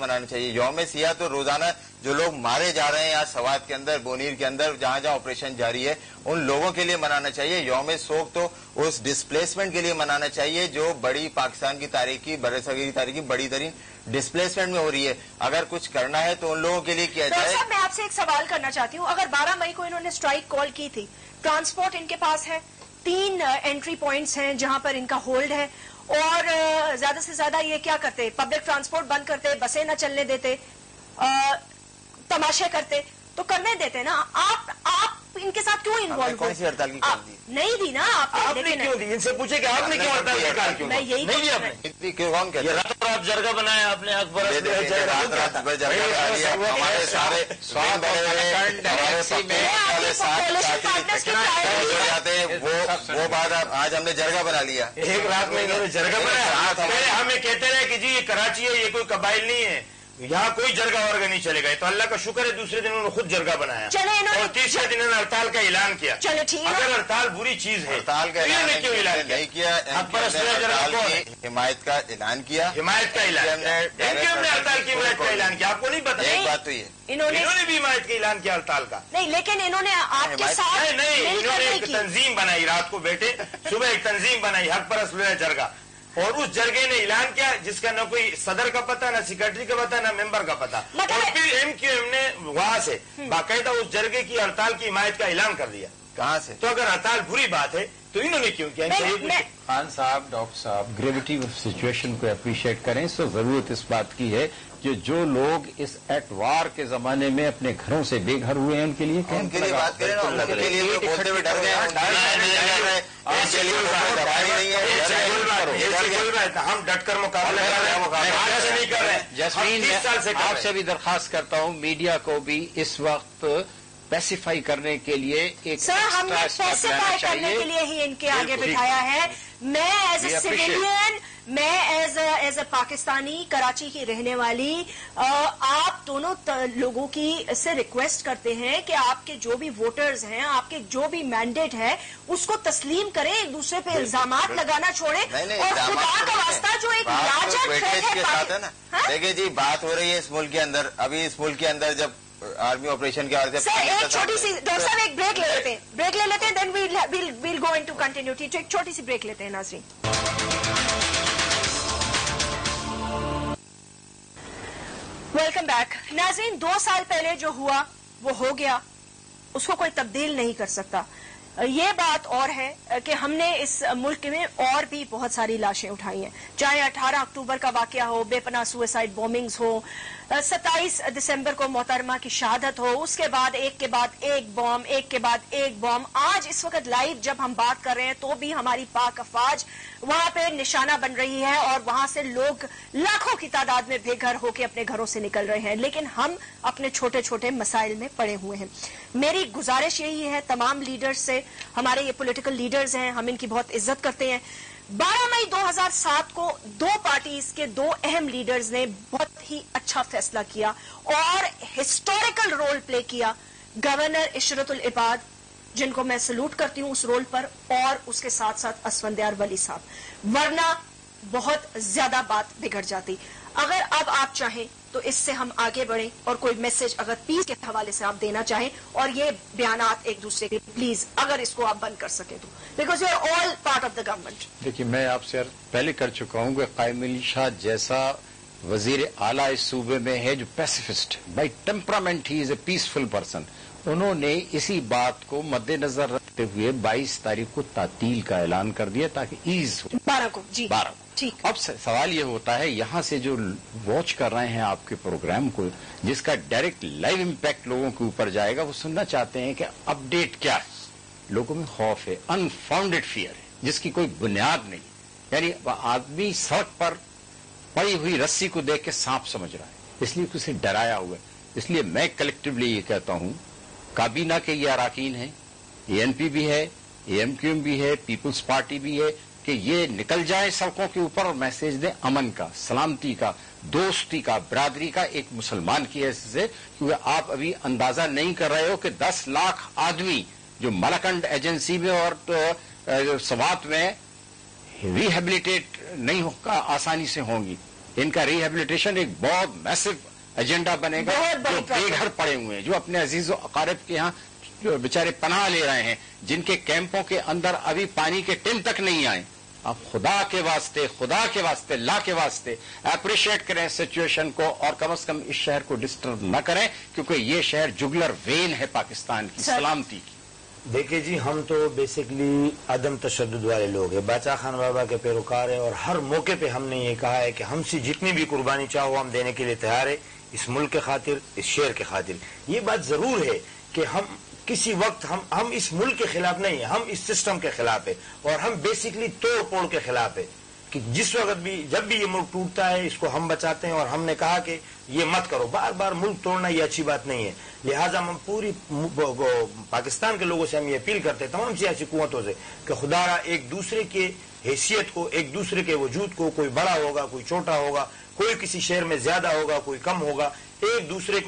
मनाना चाहिए। यौम सियाह तो रोजाना जो लोग मारे जा रहे हैं यहाँ सवात के अंदर, बोनीर के अंदर, जहां जहां ऑपरेशन जारी है, उन लोगों के लिए मनाना चाहिए। यौम सोग तो उस डिस्प्लेसमेंट के लिए मनाना चाहिए जो बड़ी पाकिस्तान की तारीख की, बरसगीर की तारीख की बड़ी तरीन डिस्प्लेसमेंट में हो रही है। अगर कुछ करना है तो उन लोगों के लिए किया जाए। मैं आपसे एक सवाल करना चाहती हूँ, अगर 12 मई को इन्होंने स्ट्राइक कॉल की थी, ट्रांसपोर्ट इनके पास है, 3 एंट्री पॉइंट्स हैं जहां पर इनका होल्ड है, और ज्यादा से ज्यादा ये क्या करते, पब्लिक ट्रांसपोर्ट बंद करते, बसें न चलने देते, तमाशे करते, तो करने देते ना। आप इनके साथ क्यों इन्वॉल्व? कौन सी हड़ताल की कॉल दी? नहीं दी ना आपने क्यों दी? इनसे पूछे कि आपने क्यों हड़ताल की कॉल क्यों? मैं यही नहीं दी आपने। क्यों? कौन कहता है? रातों रात जरगा बनाया आपने, अकबर रात भर जरगा बना लिया। हमारे सारे जाते हैं, वो बात आज हमने जरगा बना लिया। एक रात में इन्होंने जरगा बनाया। पहले हमें कहते रहे कि जी ये कराची है, ये कोई कबाइल नहीं है, यहाँ कोई जरगा वर्गा नहीं चलेगा। तो अल्लाह का शुक्र है दूसरे दिन उन्होंने खुद जरगा बनाया और तीसरे दिन उन्होंने हड़ताल का ऐलान किया। चलो ठीक है, अगर हड़ताल बुरी चीज है, हड़ताल का ऐलान क्यों ऐलान नहीं किया? हिमायत का ऐलान किया, हिमायत का ऐलान किया। हमने हड़ताल की हिमायत का ऐलान किया, आपको नहीं पता? एक बात तो ये इन्होंने भी हिमायत का ऐलान किया हड़ताल का। नहीं, लेकिन इन्होंने आपके साथ नहीं, इन्होंने एक तंजीम बनाई, रात को बैठे, सुबह एक तंजीम बनाई, हक परस्त लोया जरगा, और उस जरगे ने ऐलान किया जिसका न कोई सदर का पता, न सेक्रेटरी का पता, न मेंबर का पता, और फिर MQM ने वहां से बाकायदा उस जरगे की हड़ताल की हिमायत का ऐलान कर दिया। कहां से? तो अगर हड़ताल बुरी बात है तो इन्होंने क्यों किया? खान साहब, डॉक्टर साहब, ग्रेविटी ऑफ सिचुएशन को अप्रिशिएट करें। सो जरूरत इस बात की है कि जो लोग इस एटवार के जमाने में अपने घरों से बेघर हुए हैं उनके लिए उनके लिए बात करें ना, उनके लिए बोलते हुए डर गए। हम डटकर मुकाबला कर रहे हैं। जैस्मीन, मैं आपसे भी दरखास्त करता हूँ मीडिया को भी इस वक्त पैसिफाई करने के लिए एक सर, हमने पैसिफाई करने के लिए ही इनके आगे बिठाया है। मैं एज ए सिविलियन, मैं एज ए पाकिस्तानी, कराची की रहने वाली, आप दोनों लोगों की से रिक्वेस्ट करते हैं कि आपके जो भी वोटर्स हैं, आपके जो भी मैंडेट है, उसको तस्लीम करें, एक दूसरे पे इल्जामात लगाना छोड़ें, और खुदा का वास्ता जो एक लाजर थ्रेट है ना। देखिए जी, बात हो रही है इस मुल्क के अंदर, अभी इस मुल्क के अंदर जब आर्मी ऑपरेशन के अर्थ सर, एक छोटी सी, डॉक्टर साहब एक ब्रेक ले लेते हैं, then we'll go into continuity. एक छोटी सी ब्रेक लेते हैं नाज़रीन। वेलकम बैक नाज़रीन। 2 साल पहले जो हुआ वो हो गया, उसको कोई तब्दील नहीं कर सकता। ये बात और है कि हमने इस मुल्क में और भी बहुत सारी लाशें उठाई हैं, चाहे 18 अक्टूबर का वाकया हो, बेपनाह सुसाइड बॉम्बिंग्स हो, 27 दिसंबर को मोहतरमा की शहादत हो, उसके बाद एक के बाद एक बॉम्ब, एक के बाद एक बॉम्ब। आज इस वक्त लाइव जब हम बात कर रहे हैं तो भी हमारी पाक अफवाज वहां पे निशाना बन रही है और वहां से लोग लाखों की तादाद में बेघर होकर अपने घरों से निकल रहे हैं, लेकिन हम अपने छोटे छोटे मसाइल में पड़े हुए हैं। मेरी गुजारिश यही है तमाम लीडर्स से, हमारे ये पॉलिटिकल लीडर्स हैं, हम इनकी बहुत इज्जत करते हैं। 12 मई 2007 को 2 पार्टीज के 2 अहम लीडर्स ने बहुत ही अच्छा फैसला किया और हिस्टोरिकल रोल प्ले किया। गवर्नर इशरतुल इबाद, जिनको मैं सलूट करती हूं उस रोल पर, और उसके साथ साथ असफंदयार वली साहब, वरना बहुत ज्यादा बात बिगड़ जाती। अगर अब आप चाहें तो इससे हम आगे बढ़ें और कोई मैसेज अगर पीस के हवाले से आप देना चाहें, और ये बयानात एक दूसरे के, प्लीज अगर इसको आप बंद कर सकें तो, because you are all part of the government. देखिए, मैं आपसे पहले कर चुका हूं कि कायम अली शाह जैसा वजीर आला इस सूबे में है जो pacifist, by temperament he is a peaceful person, उन्होंने इसी बात को मद्देनजर रखते हुए 22 तारीख को तातील का ऐलान कर दिया ताकि ईज हो। 12 को जी, 12 को। ठीक। अब सवाल ये होता है, यहां से जो वॉच कर रहे हैं आपके प्रोग्राम को, जिसका डायरेक्ट लाइव इम्पैक्ट लोगों के ऊपर जाएगा, वो सुनना चाहते हैं कि अपडेट क्या है। लोगों में खौफ है, अनफाउंडेड फियर है, जिसकी कोई बुनियाद नहीं। यानी आदमी सड़क पर पड़ी हुई रस्सी को देख के सांप समझ रहा है, इसलिए उसे डराया हुआ है। इसलिए मैं कलेक्टिवली ये कहता हूं, काबीना के ये अराकीन हैं, ANP भी है, AMQM भी है, पीपुल्स पार्टी भी है, कि ये निकल जाए सड़कों के ऊपर और मैसेज दें अमन का, सलामती का, दोस्ती का, बरादरी का, एक मुसलमान की हैसियत से। क्योंकि आप अभी अंदाजा नहीं कर रहे हो कि 10 लाख आदमी जो मलकंड एजेंसी में और सवात में रिहेबिलिटेट नहीं होगा आसानी से होंगी। ان کا ریہیبلیٹیشن ایک بہت میسو ایجنڈا بنے گا. جو بے گھر پڑے ہوئے ہیں, جو اپنے عزیز و اقارب کے ہاں بیچارے پناہ لے رہے ہیں, جن کے کیمپوں کے اندر ابھی پانی کے ٹن تک نہیں آئے, آپ خدا کے واسطے اللہ کے واسطے اپریشیٹ کریں سچویشن کو, اور کم از کم اس شہر کو ڈسٹرب نہ کریں, کیونکہ یہ شہر جگلر وین ہے پاکستان کی سلامتی کی. دیکھیے جی, ہم تو بیسکلی عدم تشدد والے لوگ ہیں, باچا خان بابا کے پیروکار ہیں, اور ہر موقع پہ ہم نے یہ کہا ہے کہ ہم سے جتنی بھی قربانی چاہو ہم دینے کے لیے تیار ہیں, اس ملک کے خاطر, اس شہر کے خاطر. یہ بات ضرور ہے کہ ہم کسی وقت ہم اس ملک کے خلاف نہیں ہیں, ہم اس سسٹم کے خلاف ہے, اور ہم بیسکلی توڑ پھوڑ کے خلاف ہے کہ جس وقت بھی جب بھی یہ ملک ٹوٹتا ہے اس کو ہم بچاتے ہیں, اور ہم نے کہا کہ یہ مت کرو, بار بار ملک توڑنا یہ اچھی بات نہیں ہے. لہٰذا ہم پوری پاکستان کے لوگوں سے ہم یہ اپیل کرتے ہیں, تمام سیاسی قوتوں سے, کہ خدا را ایک دوسرے کے حیثیت کو, ایک دوسرے کے وجود کو, کوئی بڑا ہوگا کوئی چھوٹا ہوگا, کوئی کسی شہر میں زیادہ ہوگا کوئی کم ہوگا, ایک دوسرے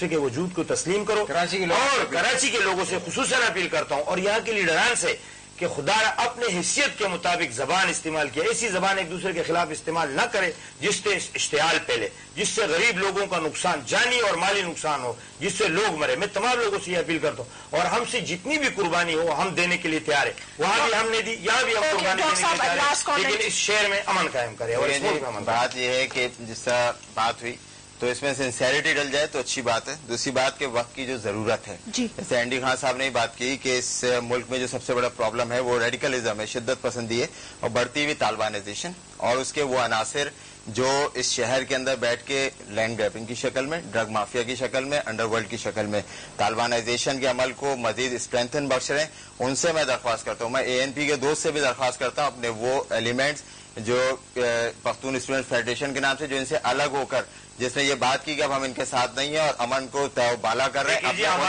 کے وجود کو تسلیم کرو. اور کراچی کے لوگوں سے خصوصاً اپیل کرتا ہوں, اور یہاں کے لیڈران سے, کہ خدا اپنے حیثیت کے مطابق زبان استعمال کیا, ایسی زبان ایک دوسرے کے خلاف استعمال نہ کرے جس سے اشتعال پھیلے, جس سے غریب لوگوں کا نقصان, جانی اور مالی نقصان ہو, جس سے لوگ مرے. میں تمام لوگوں سے یہ اپیل کرتا ہوں, اور ہم سے جتنی بھی قربانی ہو ہم دینے کے لیے تیار ہیں. وہاں بھی ہم نے دی, یہاں بھی ہم قربانی دینے کے لیے تیار ہیں, لیکن اس شہر میں امن قائم کرے. اور بات یہ ہے کہ جس طرح بات ہوئی تو اس میں سنسیریٹی ڈل جائے تو اچھی بات ہے. دوسری بات کہ وقت کی جو ضرورت ہے, جیسے اینڈی خان صاحب نے بات کی کہ اس ملک میں جو سب سے بڑا پرابلم ہے وہ ریڈیکلزم ہے, شدت پسندی ہے, اور بڑھتی ہوئی طالبانائزیشن, اور اس کے وہ عناصر جو اس شہر کے اندر بیٹھ کے لینڈ گریبنگ کی شکل میں, ڈرگ مافیا کی شکل میں, انڈر ورلڈ کی شکل میں طالبانائزیشن کے عمل کو مزید اسٹرینتھن بخش رہے ہیں. ان سے میں درخواست کرتا ہوں, میں اے این پی کے دوست سے بھی درخواست کرتا ہوں, اپنے وہ ایلیمنٹس جو پختون اسٹوڈنٹ فیڈریشن کے نام سے, جو ان سے الگ ہو کر, جس نے یہ بات کی کہ اب ہم ان کے ساتھ نہیں ہیں اور امن کو بالا کر رہے ہیں, اپنے ان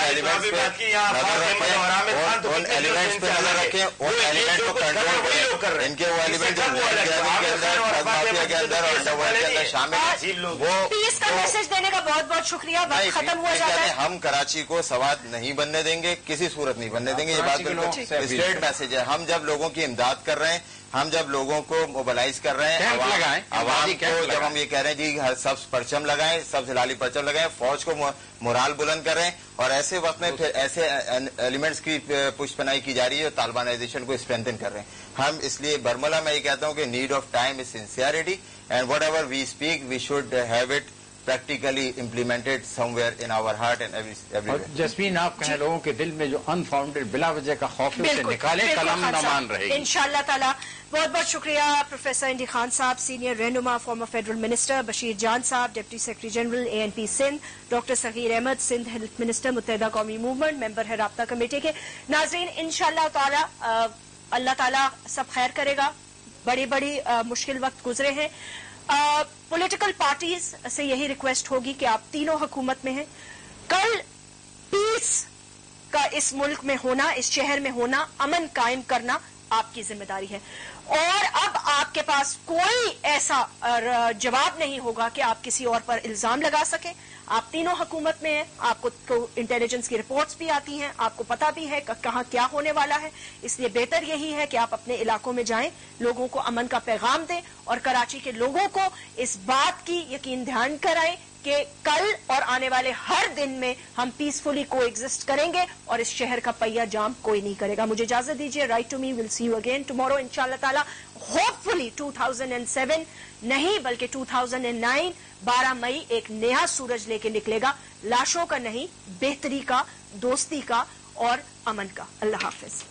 ایلیمنٹس پہ نظر رکھیں, ان ایلیمنٹ کو کنٹرول کریں, ان کے وہ ایلیمنٹ جو کے اندر, ڈرگ مافیا کے اندر اور انڈر ورلڈ کے اندر شامل ہیں, وہ پیس کا میسج دینے کا بہت بہت شکریہ. وقت ختم ہوا جاتا ہے. ہم کراچی کو سواد نہیں بننے دیں گے, کسی صورت نہیں بننے دیں گے. یہ بات بالکل اسٹریٹ میسج ہے. ہم جب لوگوں کی امداد کر رہے ہیں, ہم جب لوگوں کو موبلائز کر رہے ہیں, عوام کو جب ہم یہ کہہ رہے ہیں جی سب پرچم لگائیں, سب ہلالی پرچم لگائیں, فوج کو مورال بلند کر رہے ہیں, اور ایسے وقت میں پھر ایسے ایلیمنٹس کی پشت پناہی کی جا رہی ہے اور طالبانائزیشن کو اسٹرینتھن کر رہے ہیں. ہم اس لیے برملا میں یہ کہتا ہوں کہ need of time is sincerity, and whatever we speak we should have it practically implemented somewhere in our heart and everywhere. جسمین, آپ کہیں لوگوں کے دل میں جو انفاؤنڈیڈ بلا وجہ کا خوف ہے اسے نکالیں, قلم نہ مان رہے گی انشاءاللہ تعالی. بہت بہت شکریہ پروفیسر اینڈی خان صاحب, سینئر رہنما فارمر فیڈرل منسٹر, بشیر جان صاحب ڈپٹی سیکرٹری جنرل اے این پی سندھ, ڈاکٹر صغیر احمد سندھ ہیلتھ منسٹر متحدہ قومی موومنٹ, ممبر ہے رابطہ کمیٹی کے. ناظرین, انشاءاللہ تعالی اللہ تعالی سب خیر کرے گا. بڑی بڑی مشکل وقت گزرے ہیں. پولیٹیکل پارٹیز سے یہی ریکویسٹ ہوگی کہ آپ تینوں حکومت میں ہیں, کل پیس کا اس ملک میں ہونا, اس شہر میں ہونا, امن قائم کرنا آپ کی ذمہ داری ہے, اور اب آپ کے پاس کوئی ایسا جواب نہیں ہوگا کہ آپ کسی اور پر الزام لگا سکیں. آپ تینوں حکومت میں ہیں, آپ کو انٹیلیجنس کی رپورٹس بھی آتی ہیں, آپ کو پتا بھی ہے کہاں کیا ہونے والا ہے, اس لیے بہتر یہی ہے کہ آپ اپنے علاقوں میں جائیں, لوگوں کو امن کا پیغام دیں, اور کراچی کے لوگوں کو اس بات کی یقین دہان کرائیں کہ کل اور آنے والے ہر دن میں ہم پیسفلی کو ایگزسٹ کریں گے, اور اس شہر کا پہیہ جام کوئی نہیں کرے گا. مجھے اجازت دیجیے. Write to me, will see you again tomorrow انشاءاللہ تعالی. ہوپ فلی 2007 نہیں بلکہ 2009 12 مئی ایک نیا سورج لے کے نکلے گا, لاشوں کا نہیں, بہتری کا, دوستی کا اور امن کا. اللہ حافظ.